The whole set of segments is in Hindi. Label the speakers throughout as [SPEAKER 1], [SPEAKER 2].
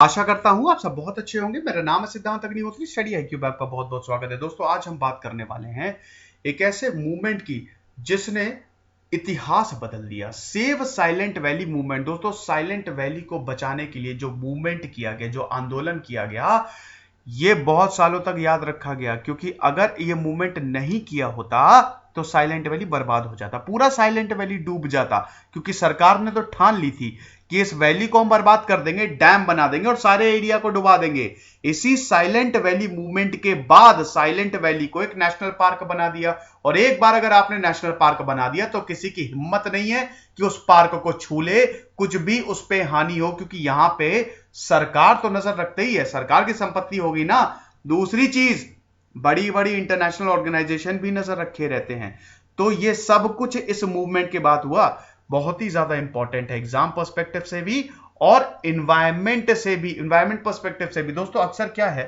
[SPEAKER 1] आशा करता हूं आप सब बहुत अच्छे होंगे। मेरा नाम है सिद्धांत अग्निहोत्री। स्टडी आईक्यू बैग पर बहुत बहुत स्वागत है। दोस्तों आज हम बात करने वाले हैं एक ऐसे मूवमेंट की जिसने इतिहास बदल दिया। Save silent valley movement. दोस्तों साइलेंट वैली को बचाने के लिए जो मूवमेंट किया गया, जो आंदोलन किया गया, ये बहुत सालों तक याद रखा गया, क्योंकि अगर ये मूवमेंट नहीं किया होता तो साइलेंट वैली बर्बाद हो जाता, पूरा साइलेंट वैली डूब जाता। क्योंकि सरकार ने तो ठान ली थी कि इस वैली को हम बर्बाद कर देंगे, डैम बना देंगे और सारे एरिया को डुबा देंगे। इसी साइलेंट वैली मूवमेंट के बाद साइलेंट वैली को एक नेशनल पार्क बना दिया। और एक बार अगर आपने नेशनल पार्क बना दिया तो किसी की हिम्मत नहीं है कि उस पार्क को छू ले, कुछ भी उस पे हानि हो, क्योंकि यहां पे सरकार तो नजर रखते ही है, सरकार की संपत्ति होगी ना। दूसरी चीज, बड़ी बड़ी इंटरनेशनल ऑर्गेनाइजेशन भी नजर रखे रहते हैं। तो ये सब कुछ इस मूवमेंट के बाद हुआ। बहुत ही ज्यादा इंपॉर्टेंट है एग्जाम पर्सपेक्टिव से भी और इन्वायरमेंट से भी, इन्वायरमेंट पर्सपेक्टिव से भी। दोस्तों अक्सर क्या है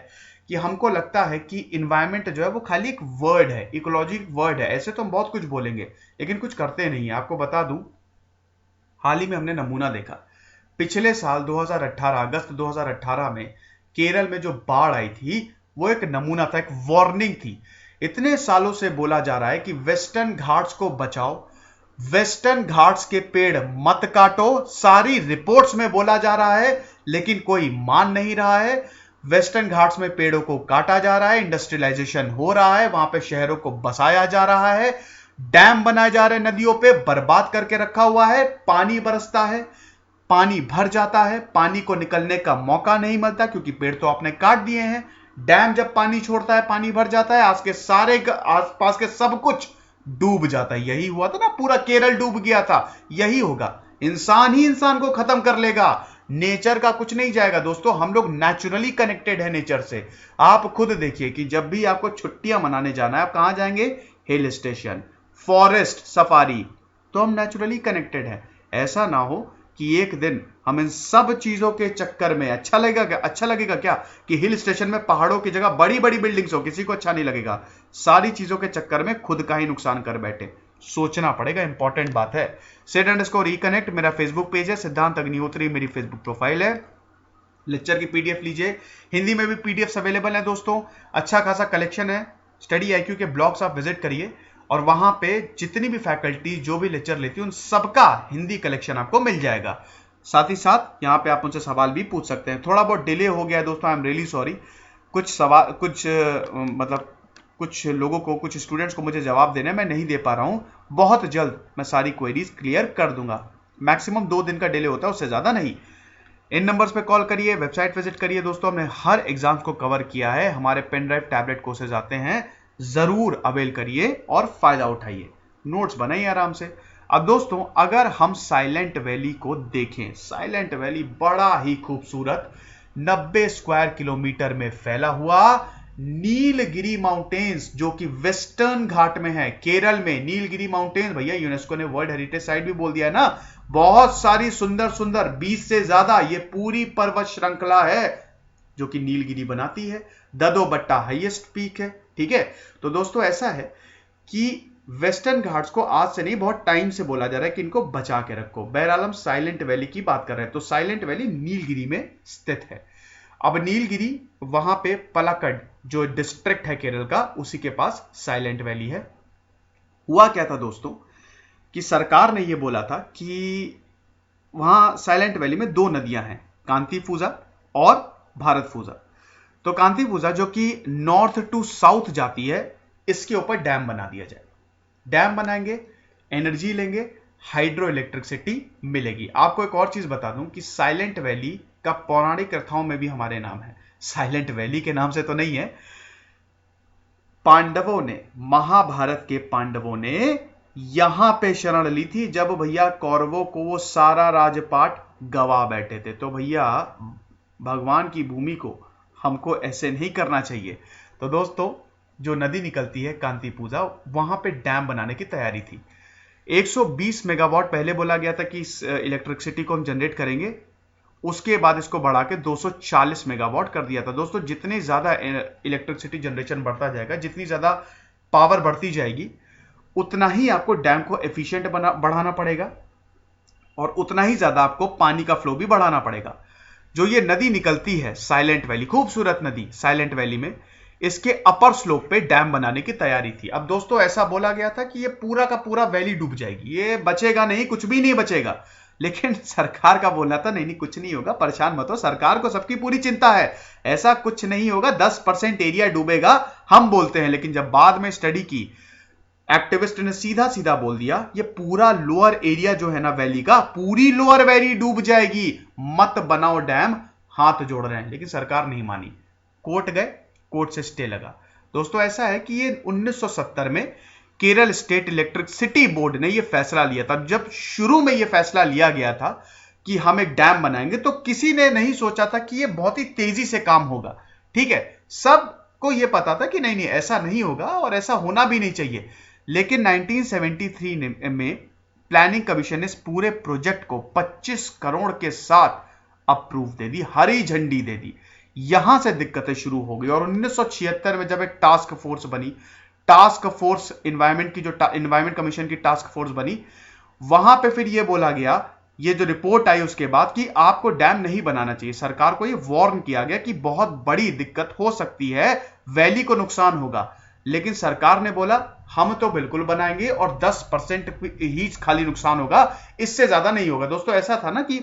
[SPEAKER 1] कि हमको लगता है कि इन्वायरमेंट जो है वो खाली एक वर्ड है, इकोलॉजी वर्ड है। ऐसे तो हम बहुत कुछ बोलेंगे लेकिन कुछ करते नहीं है। आपको बता दूं, हाल ही में हमने नमूना देखा। पिछले साल 2018, अगस्त 2018 में केरल में जो बाढ़ आई थी वो एक नमूना था, एक वार्निंग थी। इतने सालों से बोला जा रहा है कि वेस्टर्न घाट्स को बचाओ, वेस्टर्न घाट्स के पेड़ मत काटो, सारी रिपोर्ट्स में बोला जा रहा है, लेकिन कोई मान नहीं रहा है। वेस्टर्न घाट्स में पेड़ों को काटा जा रहा है, इंडस्ट्रियलाइजेशन हो रहा है, वहां पे शहरों को बसाया जा रहा है, डैम बनाए जा रहे हैं, नदियों पे बर्बाद करके रखा हुआ है। पानी बरसता है, पानी भर जाता है, पानी को निकलने का मौका नहीं मिलता क्योंकि पेड़ तो आपने काट दिए हैं। डैम जब पानी छोड़ता है, पानी भर जाता है, आसपास के सब कुछ डूब जाता है। यही हुआ था ना, पूरा केरल डूब गया था। यही होगा, इंसान ही इंसान को खत्म कर लेगा, नेचर का कुछ नहीं जाएगा। दोस्तों हम लोग नेचुरली कनेक्टेड है नेचर से। आप खुद देखिए कि जब भी आपको छुट्टियां मनाने जाना है, आप कहां जाएंगे? Hill station, forest safari. तो हम नेचुरली कनेक्टेड है। ऐसा ना हो कि एक दिन हम इन सब चीजों के चक्कर में, अच्छा लगेगा क्या कि हिल स्टेशन में पहाड़ों की जगह बड़ी बड़ी बिल्डिंग्स हो? किसी को अच्छा नहीं लगेगा। सारी चीजों के चक्कर में खुद का ही नुकसान कर बैठे। सोचना पड़ेगा, इंपॉर्टेंट बात है। @reconnect मेरा फेसबुक पेज है, सिद्धांत अग्निहोत्री मेरी फेसबुक प्रोफाइल है। लेक्चर की पीडीएफ लीजिए, हिंदी में भी पीडीएफ अवेलेबल है दोस्तों। अच्छा खासा कलेक्शन है। स्टडी आईक्यू के ब्लॉग्स आप विजिट करिए और वहां पे जितनी भी फैकल्टी जो भी लेक्चर लेती है उन सबका हिंदी कलेक्शन आपको मिल जाएगा। साथ ही साथ यहाँ पे आप मुझसे सवाल भी पूछ सकते हैं। थोड़ा बहुत डिले हो गया है दोस्तों, आई एम रियली सॉरी। कुछ सवाल, कुछ लोगों को, कुछ स्टूडेंट्स को मुझे जवाब देना है, मैं नहीं दे पा रहा हूं। बहुत जल्द मैं सारी क्वेरीज क्लियर कर दूंगा। मैक्सिमम 2 दिन का डिले होता है, उससे ज्यादा नहीं। इन नंबर्स पे कॉल करिए, वेबसाइट विजिट करिए। दोस्तों हमने हर एग्जाम को कवर किया है, हमारे पेन ड्राइव टैबलेट कोर्सेज आते हैं, जरूर अवेल करिए और फायदा उठाइए। नोट्स बनाइए आराम से। अब दोस्तों अगर हम साइलेंट वैली को देखें, साइलेंट वैली बड़ा ही खूबसूरत 90 स्क्वायर किलोमीटर में फैला हुआ नीलगिरी माउंटेन्स, जो कि वेस्टर्न घाट में है, केरल में। नीलगिरी माउंटेन्स भैया यूनेस्को ने वर्ल्ड हेरिटेज साइट भी बोल दिया है ना। बहुत सारी सुंदर सुंदर 20 से ज्यादा ये पूरी पर्वत श्रृंखला है जो कि नीलगिरी बनाती है। ददोबट्टा हाईएस्ट पीक है, ठीक है। तो दोस्तों ऐसा है कि वेस्टर्न घाट्स को आज से नहीं, बहुत टाइम से बोला जा रहा है कि इनको बचा के रखो। बहरहाल हम साइलेंट वैली की बात कर रहे हैं, तो साइलेंट वैली नीलगिरी में स्थित है। अब नीलगिरी, वहां पे पलाक्कड़ जो डिस्ट्रिक्ट है केरल का, उसी के पास साइलेंट वैली है। हुआ क्या था दोस्तों कि सरकार ने यह बोला था कि वहां साइलेंट वैली में 2 नदियां हैं, कांतीफूजा और भारतफूजा। तो कांतीफूजा जो कि नॉर्थ टू साउथ जाती है, इसके ऊपर डैम बना दिया जाए। डैम बनाएंगे, एनर्जी लेंगे, हाइड्रो इलेक्ट्रिसिटी मिलेगी। आपको एक और चीज बता दूं कि साइलेंट वैली का पौराणिक कथाओं में भी हमारे नाम है। साइलेंट वैली के नाम से तो नहीं है। पांडवों ने, महाभारत के पांडवों ने यहां पे शरण ली थी जब भैया कौरवों को वो सारा राजपाट गवा बैठे थे। तो भैया भगवान की भूमि को हमको ऐसे नहीं करना चाहिए। तो दोस्तों जो नदी निकलती है कांतीपूजा, वहां पे डैम बनाने की तैयारी थी। 120 मेगावाट पहले बोला गया था कि इस इलेक्ट्रिसिटी को हम जनरेट करेंगे। उसके बाद इसको बढ़ा के 240 मेगावाट कर दिया था। दोस्तों जितनी ज्यादा इलेक्ट्रिसिटी जनरेशन बढ़ता जाएगा, जितनी ज्यादा पावर बढ़ती जाएगी, उतना ही आपको डैम को एफिशिएंट बढ़ाना पड़ेगा और उतना ही ज्यादा आपको पानी का फ्लो भी बढ़ाना पड़ेगा। जो ये नदी निकलती है साइलेंट वैली, खूबसूरत नदी साइलेंट वैली में, इसके अपर स्लोप पे डैम बनाने की तैयारी थी। अब दोस्तों ऐसा बोला गया था कि ये पूरा का पूरा वैली डूब जाएगी, ये बचेगा नहीं, कुछ भी नहीं बचेगा। लेकिन सरकार का बोलना था नहीं नहीं कुछ नहीं होगा, परेशान मत हो, सरकार को सबकी पूरी चिंता है, ऐसा कुछ नहीं होगा, 10% एरिया डूबेगा, हम बोलते हैं। लेकिन जब बाद में स्टडी की, एक्टिविस्ट ने सीधा सीधा बोल दिया ये पूरा लोअर एरिया जो है ना वैली का, पूरी लोअर वैली डूब जाएगी, मत बनाओ डैम, हाथ जोड़ रहे हैं। लेकिन सरकार नहीं मानी, कोर्ट गए, कोर्ट से स्टे लगा। दोस्तों ऐसा है कि ये 1970 में केरल स्टेट इलेक्ट्रिसिटी बोर्ड ने यह फैसला लिया था। जब शुरू में यह फैसला लिया गया था कि हम एक डैम बनाएंगे, तो किसी ने नहीं सोचा था कि यह बहुत ही तेजी से काम होगा। ठीक है, सबको यह पता था कि नहीं नहीं ऐसा नहीं होगा और ऐसा होना भी नहीं चाहिए। लेकिन 1973 में प्लानिंग कमीशन ने इस पूरे प्रोजेक्ट को 25 करोड़ के साथ अप्रूव दे दी, हरी झंडी दे दी। यहां से दिक्कतें शुरू हो गई और 1976 में जब एक टास्क फोर्स बनी, टास्क फोर्स एनवायरमेंट की, जो एनवायरमेंट कमीशन की टास्क फोर्स बनी, वहां पे फिर यह बोला गया, ये जो रिपोर्ट आई उसके बाद, कि आपको डैम नहीं बनाना चाहिए। सरकार को यह वार्न किया गया कि बहुत बड़ी दिक्कत हो सकती है, वैली को नुकसान होगा। लेकिन सरकार ने बोला हम तो बिल्कुल बनाएंगे और 10% ही खाली नुकसान होगा, इससे ज्यादा नहीं होगा। दोस्तों ऐसा था ना कि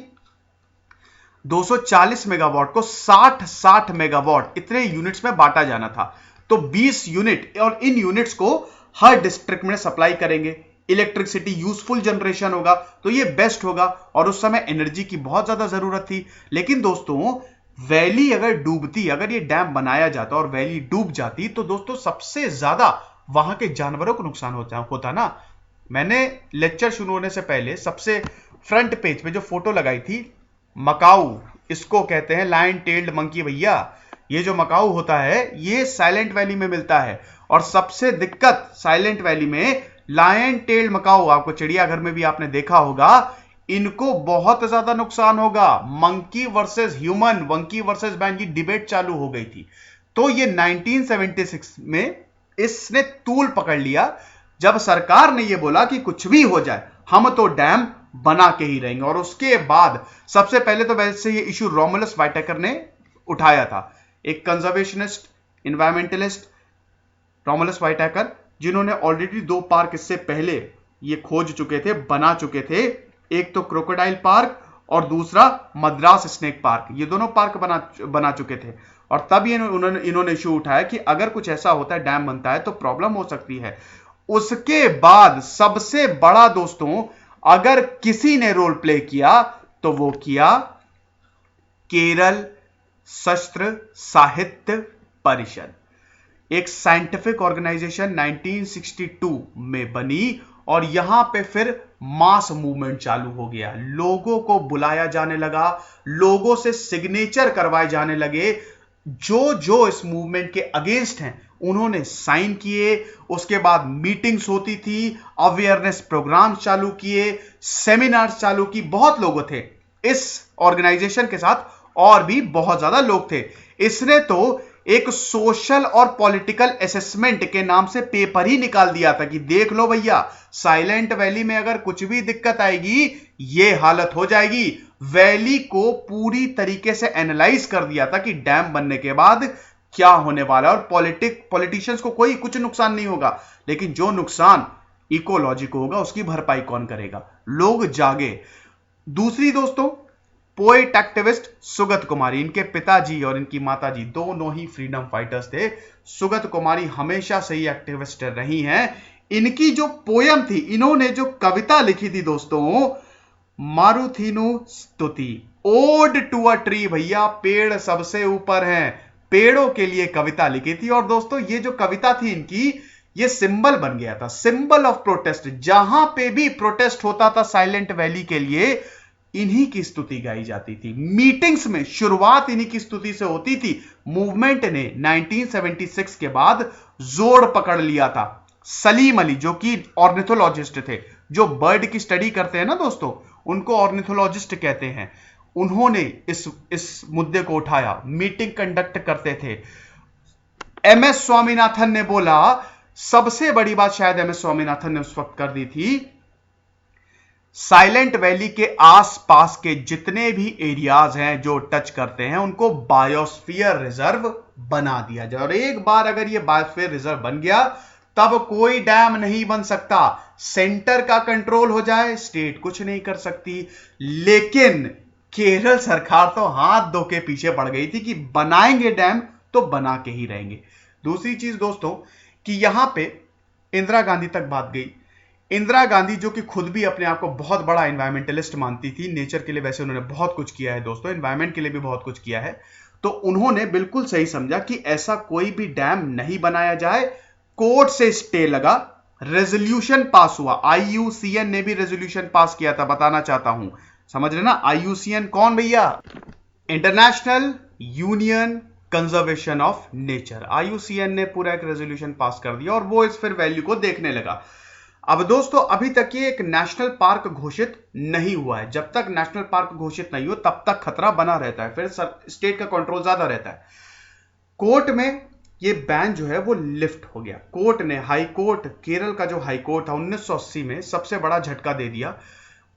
[SPEAKER 1] 240 मेगावाट को 60 मेगावाट इतने यूनिट्स में बांटा जाना था, तो 20 यूनिट, और इन यूनिट्स को हर डिस्ट्रिक्ट में सप्लाई करेंगे, इलेक्ट्रिसिटी यूजफुल जनरेशन होगा, तो ये बेस्ट होगा। और उस समय एनर्जी की बहुत ज्यादा जरूरत थी। लेकिन दोस्तों वैली अगर डूबती, अगर ये डैम बनाया जाता और वैली डूब जाती, तो दोस्तों सबसे ज्यादा वहां के जानवरों को नुकसान होता ना। मैंने लेक्चर शुरू होने से पहले सबसे फ्रंट पेज पे जो फोटो लगाई थी, मकाऊ, इसको कहते हैं लायन टेल्ड मंकी भैया। ये जो मकाऊ होता है ये साइलेंट वैली में मिलता है, और सबसे दिक्कत साइलेंट वैली में लायन टेल्ड मकाऊ, आपको चिड़ियाघर में भी आपने देखा होगा, इनको बहुत ज्यादा नुकसान होगा। Monkey versus human, monkey versus man की डिबेट चालू हो गई थी। तो ये 1976 में इसने तूल पकड़ लिया, जब सरकार ने ये बोला कि कुछ भी हो जाए हम तो डैम बना के ही रहेंगे। और उसके बाद सबसे पहले तो वैसे ये इशू रोमुलस व्हाइटेकर ने उठाया था, एक कंजर्वेशनिस्ट, एनवायरमेंटलिस्ट रोमुलस व्हाइटेकर, जिन्होंने ऑलरेडी 2 पार्क इससे पहले ये खोज चुके थे, बना चुके थे। एक तो क्रोकोडाइल पार्क और दूसरा मद्रास स्नेक पार्क, ये दोनों पार्क बना चुके थे। और तब ये इन्होंने इशू उठाया कि अगर कुछ ऐसा होता है, डैम बनता है, तो प्रॉब्लम हो सकती है। उसके बाद सबसे बड़ा दोस्तों, अगर किसी ने रोल प्ले किया तो वो किया केरल शस्त्र साहित्य परिषद, एक साइंटिफिक ऑर्गेनाइजेशन 1962 में बनी। और यहां पे फिर मास मूवमेंट चालू हो गया, लोगों को बुलाया जाने लगा, लोगों से सिग्नेचर करवाए जाने लगे, जो जो इस मूवमेंट के अगेंस्ट हैं उन्होंने साइन किए। उसके बाद मीटिंग्स होती थी, अवेयरनेस प्रोग्राम चालू किए, सेमिनार्स चालू की, बहुत लोग थे इस ऑर्गेनाइजेशन के साथ, और भी बहुत ज्यादा लोग थे। इसने तो एक सोशल और पॉलिटिकल असेसमेंट के नाम से पेपर ही निकाल दिया था कि देख लो भैया, साइलेंट वैली में अगर कुछ भी दिक्कत आएगी ये हालत हो जाएगी। वैली को पूरी तरीके से एनालाइज कर दिया था कि डैम बनने के बाद क्या होने वाला है, और पॉलिटिशियंस को कोई कुछ नुकसान नहीं होगा, लेकिन जो नुकसान इकोलॉजी को होगा उसकी भरपाई कौन करेगा। लोग जागे। दूसरी दोस्तों, पोएट एक्टिविस्ट सुगत कुमारी, इनके पिताजी और इनकी माताजी दोनों ही फ्रीडम फाइटर्स थे। सुगत कुमारी हमेशा से ही एक्टिविस्ट रही हैं। इनकी जो पोयम थी, इन्होंने जो कविता लिखी थी दोस्तों, मारुथिनु स्तुति, ओड टू अ ट्री, भैया पेड़ सबसे ऊपर हैं, पेड़ों के लिए कविता लिखी थी। और दोस्तों ये जो कविता थी इनकी, ये सिंबल बन गया था, सिंबल ऑफ प्रोटेस्ट। जहां पे भी प्रोटेस्ट होता था साइलेंट वैली के लिए, इन्हीं की स्तुति गाई जाती थी। मीटिंग्स में शुरुआत इन्हीं की स्तुति से होती थी। मूवमेंट ने 1976 के बाद जोर पकड़ लिया था। सलीम अली, जो कि ऑर्निथोलॉजिस्ट थे, जो बर्ड की स्टडी करते हैं ना दोस्तों, उनको ऑर्निथोलॉजिस्ट कहते हैं, उन्होंने इस मुद्दे को उठाया, मीटिंग कंडक्ट करते थे। एमएस स्वामीनाथन ने बोला, सबसे बड़ी बात शायद एमएस स्वामीनाथन ने उस वक्त कर दी थी, साइलेंट वैली के आसपास के जितने भी एरियाज हैं जो टच करते हैं उनको बायोस्फीयर रिजर्व बना दिया जाए। और एक बार अगर ये बायोस्फीयर रिजर्व बन गया तब कोई डैम नहीं बन सकता। सेंटर का कंट्रोल हो जाए, स्टेट कुछ नहीं कर सकती। लेकिन केरल सरकार तो हाथ धो के पीछे पड़ गई थी कि बनाएंगे डैम तो बना के ही रहेंगे। दूसरी चीज दोस्तों कि यहां पे इंदिरा गांधी तक बात गई। इंदिरा गांधी जो कि खुद भी अपने आप को बहुत बड़ा एनवायरमेंटलिस्ट मानती थी, नेचर के लिए वैसे उन्होंने बहुत कुछ किया है दोस्तों, एनवायरमेंट के लिए भी बहुत कुछ किया है, तो उन्होंने बिल्कुल सही समझा कि ऐसा कोई भी डैम नहीं बनाया जाए। कोर्ट से स्टे लगा, रेजोल्यूशन पास हुआ, IUCN ने भी रेजोल्यूशन पास किया था, बताना चाहता हूं, समझ रहे ना। IUCN कौन भैया? International union conservation of nature. IUCN ने पूरा एक रेजोल्यूशन पास कर दिया और वो इस फिर वैल्यू को देखने लगा। अब दोस्तों अभी तक ये एक नेशनल पार्क घोषित नहीं हुआ है। जब तक नेशनल पार्क घोषित नहीं हो तब तक खतरा बना रहता है, फिर स्टेट का कंट्रोल ज्यादा रहता है। कोर्ट में ये बैन जो है वो लिफ्ट हो गया। कोर्ट ने, हाई कोर्ट, केरल का जो हाई कोर्ट था 1980 में सबसे बड़ा झटका दे दिया।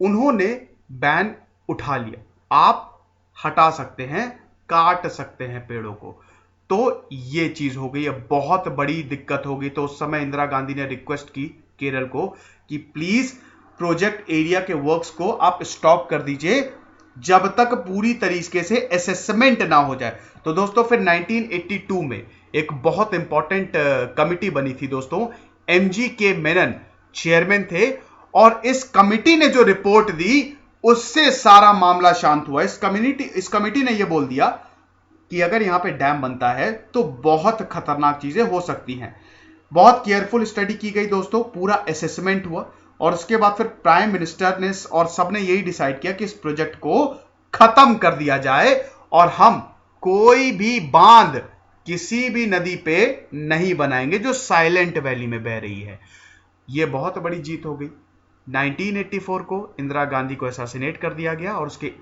[SPEAKER 1] उन्होंने बैन उठा लिया, आप हटा सकते हैं, काट सकते हैं पेड़ों को। तो ये चीज हो गई, अब बहुत बड़ी दिक्कत हो गई। तो उस समय इंदिरा गांधी ने रिक्वेस्ट की केरल को कि प्लीज प्रोजेक्ट एरिया के वर्क्स को आप स्टॉप कर दीजिए जब तक पूरी तरीके से असेसमेंट ना हो जाए। तो दोस्तों फिर 1982 में एक बहुत इंपॉर्टेंट कमिटी बनी थी दोस्तों, MGK मेनन चेयरमैन थे, और इस कमिटी ने जो रिपोर्ट दी उससे सारा मामला शांत हुआ। इस कमिटी ने यह बोल दिया कि अगर यहां पे डैम बनता है तो बहुत खतरनाक चीजें हो सकती हैं। बहुत केयरफुल स्टडी की गई दोस्तों, पूरा असेसमेंट हुआ, और उसके बाद फिर प्राइम मिनिस्टर ने और सबने यही डिसाइड किया कि इस प्रोजेक्ट को खत्म कर दिया जाए और हम कोई भी बांध किसी भी नदी पे नहीं बनाएंगे जो साइलेंट वैली में बह रही है। यह बहुत बड़ी जीत हो गई। 1984 को इंदिरा गांधी को असैसिनेट कर दिया गया और उसके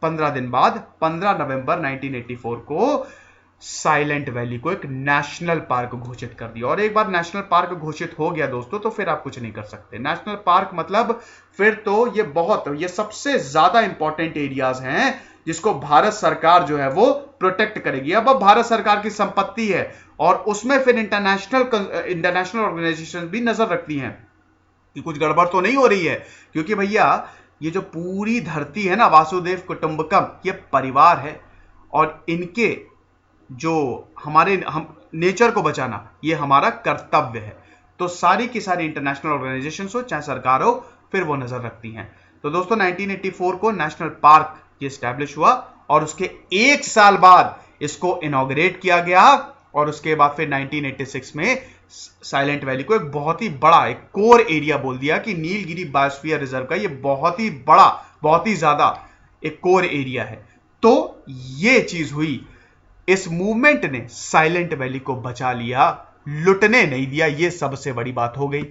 [SPEAKER 1] 15 दिन बाद 15 नवंबर 1984 को साइलेंट वैली को एक नेशनल पार्क घोषित कर दिया। और एक बार नेशनल पार्क घोषित हो गया दोस्तों तो फिर आप कुछ नहीं कर सकते। नेशनल पार्क मतलब फिर तो ये सबसे ज्यादा इंपॉर्टेंट एरियाज हैं जिसको भारत सरकार जो है वो प्रोटेक्ट करेगी। अब भारत सरकार की संपत्ति है और उसमें फिर इंटरनेशनल ऑर्गेनाइजेशन भी नजर रखती हैं कि कुछ गड़बड़ तो नहीं हो रही है, क्योंकि भैया ये जो पूरी धरती है ना, वासुदेव कुटुंबकम, ये परिवार है और इनके जो हम नेचर को बचाना ये हमारा कर्तव्य है। तो सारी की सारी इंटरनेशनल ऑर्गेनाइजेशन हो चाहे सरकार हो फिर वो नजर रखती हैं। तो दोस्तों 1984 को नेशनल पार्क ये एस्टैब्लिश हुआ और उसके एक साल बाद इसको इनॉग्रेट किया गया और उसके बाद फिर 1986 में साइलेंट वैली को एक बहुत ही बड़ा एक कोर एरिया बोल दिया कि नीलगिरी बायोस्फीयर रिजर्व का ये बहुत ही बड़ा, बहुत ही ज्यादा एक कोर एरिया है। तो ये चीज हुई, इस मूवमेंट ने साइलेंट वैली को बचा लिया, लुटने नहीं दिया, ये सबसे बड़ी बात हो गई।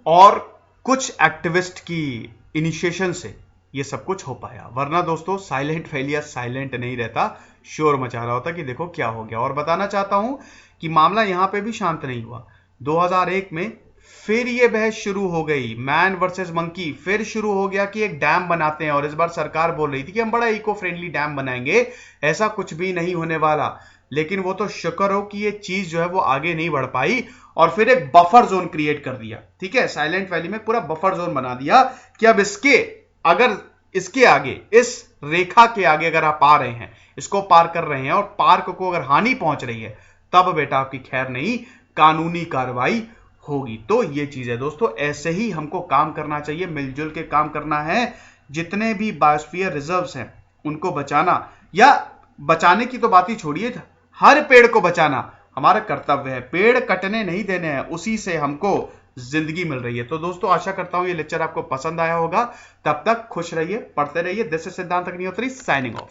[SPEAKER 1] और कुछ एक्टिविस्ट की इनिशिएशन से ये सब कुछ हो पाया, वरना दोस्तों साइलेंट वैली साइलेंट नहीं रहता, शोर मचा रहा होता कि देखो क्या हो गया। और बताना चाहता हूं कि मामला यहां पे भी शांत नहीं हुआ। 2001 में फिर ये बहस शुरू हो गई, मैन वर्सेस मंकी फिर शुरू हो गया कि एक डैम बनाते हैं। और इस बार सरकार बोल रही थी कि हम बड़ा इको फ्रेंडली डैम बनाएंगे, ऐसा कुछ भी नहीं होने वाला। लेकिन वो तो शुक्र हो कि ये चीज जो है वो आगे नहीं बढ़ पाई और फिर एक बफर जोन क्रिएट कर दिया। ठीक है, साइलेंट वैली में पूरा बफर जोन बना दिया कि अब इसके आगे, इस रेखा के आगे अगर आप आ रहे हैं, इसको पार कर रहे हैं और पार्क को अगर हानि पहुंच रही है, तब बेटा आपकी खैर नहीं, कानूनी कार्रवाई होगी। तो ये चीज है दोस्तों, ऐसे ही हमको काम करना चाहिए, मिलजुल के काम करना है। जितने भी बायोस्फीयर रिजर्व्स हैं उनको बचाना, या बचाने की तो बात ही छोड़िए, हर पेड़ को बचाना हमारा कर्तव्य है। पेड़ कटने नहीं देने हैं, उसी से हमको जिंदगी मिल रही है। तो दोस्तों आशा करता हूं ये लेक्चर आपको पसंद आया होगा। तब तक खुश रहिए, पढ़ते रहिए। दिस इज सिद्धांत अग्निहोत्री साइनिंग ऑफ।